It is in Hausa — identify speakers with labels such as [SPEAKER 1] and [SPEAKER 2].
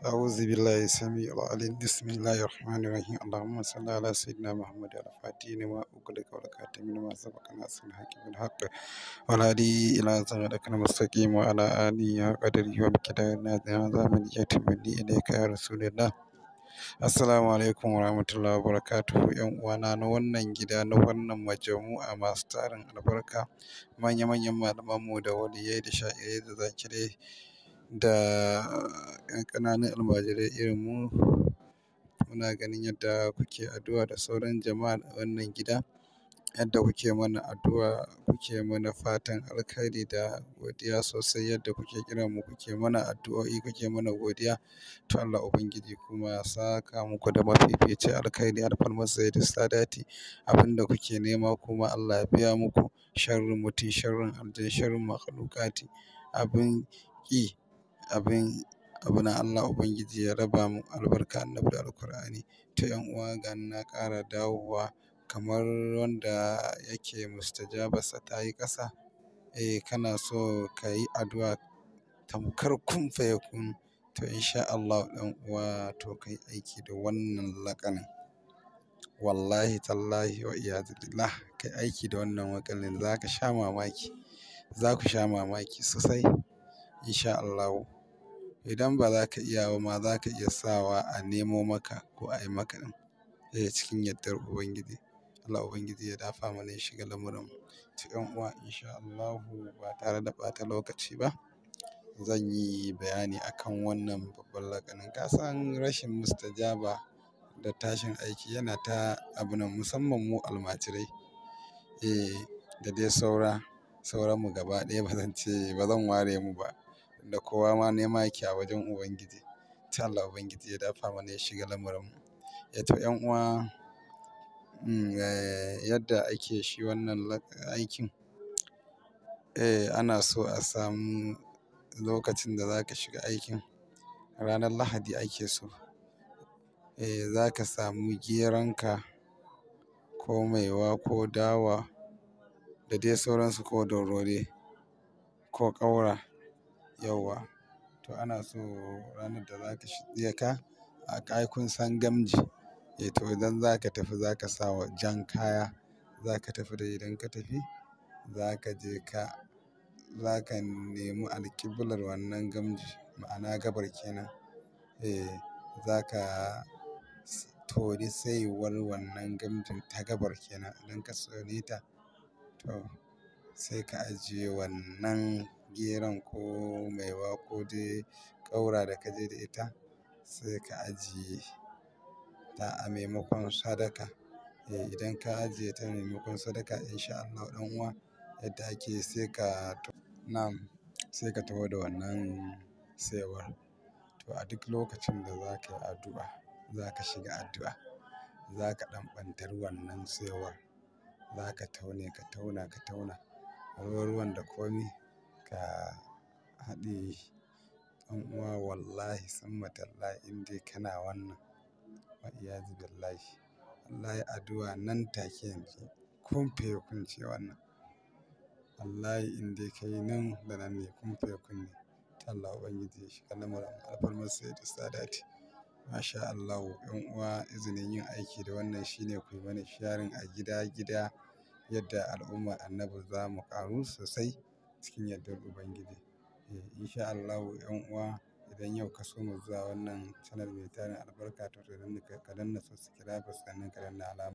[SPEAKER 1] أعوذ بالله السميع العليم بسم الله الرحمن الرحيم اللهم صل على سيدنا محمد الفاتح لما أغلق والخاتم لما سبق ناصر الحق بالحق والهادي إلى صراطك المستقيم وعلى آله حق قدره ومقداره هذا من يتمني إليك يا رسول الله. Assalamu alaikum warahmatullahi wabarakatuh. ‘Yan uwana na wannan gida na wannan majamu'a masu tarin albarka, manya-manyan malamanmu da waliyai da sha'irai da zakirai da ‘yan ƙananan almajirai irin mu, muna ganin yadda kuke addu'a da sauran jama'a a wannan gida, yadda kuke mana addu'a, kuke mana fatan alkhairi da godiya sosai, yadda kuke kiran mu kuke mana addu'o'i, kuke mana godiya. To Allah Ubangiji kuma ya saka muku da mafificin alkhairi alfarmar Sayyidus Sadati. Abinda kuke nema kuma Allah ya biya muku, sharrin mutum, sharrin aljan, sharrin makhluqati, abin ƙi, abu na Allah Ubangiji ya raba mu albarka annabi da alkur'ani. To ‘yan uwa gani na ƙara dawowa kamar wanda yake mustajabarsa ta yi ƙasa. Kana so ka yi addu'a tamkar kun fayakun, to insha Allah ɗan uwa to kai aiki da wannan laƙanin. Wallahi tallahi wa iyadu billah, kai aiki da wannan laƙanin za ka sha mamaki, za ku sha mamaki sosai insha Allah. Idan ba za ka iya ba ma za ka iya sawa a nemo maka ko a yi maka ɗin, cikin yardar Ubangiji. Allah Ubangiji ya dafa mana ya shiga lamuran mu. To ‘yan uwa insha Allah ba tare da ɓata lokaci ba, zan yi bayani akan wannan babban laƙanin. Ka san rashin mustajaba da tashin aiki yana ta abunan musamman mu almajirai, da dai sauran mu gaba ɗaya ba zan ware mu ba, da kowa ma nema yake a wajen Ubangiji. To Allah Ubangiji ya dafa mana ya shiga lamuran mu. To ‘yan uwa, yadda ake shi wannan aikin, ana so a samu lokacin da za ka shiga aikin ranar Lahadi ake so. Za ka samu geronka ko maiwa ko dawa da dai sauransu ko dorore ko ƙaura yauwa. To ana so ranar da za ka shirya ka, ai kun san gamji. To idan za ka tafi za ka sa jan kaya, za ka tafi da idan ka tafi za ka nemi alƙiblar wannan gamji, ma'ana gabar kenan. Za ka tori saiwar wannan gamjin ta gabar kenan. Idan ka tsone ta, to sai ka ajiye wannan geron ko maiwa ko dai ƙaura da ka je da ita, sai ka ajiye ta a maimakon sadaka. Idan ka ajiye ta maimakon sadaka insha Allah ɗan uwa, yadda ake sai ka taho da wannan saiwar. To a duk lokacin da za ka yi addu'a, za ka shiga addu'a, za ka ɗan ɓantar wannan saiwar, za ka tauna ruwan da komi ka haɗe. Ɗan uwa wallahi summa tallahi in dai kana wannan, wa iyadu billahi, wallahi addu'a nan take yanke kun fayakun ce wannan. Wallahi in dai ka yi nan da nan ne kun fayakun ne. To Allah Ubangiji ya shiga lamuran mu alfarmar Sayyidus Sadati. Masha Allah ‘yan uwa, izinin yin aiki da wannan shine ku yi mana sharing a gida yadda al'ummar annabi za mu ƙaru sosai cikin yardar Ubangiji. Insha Allah ‘yan uwa, idan yau ka so mu zuwa wannan channel mai tarin albarka, to ka danna subscribe sannan ka danna alama.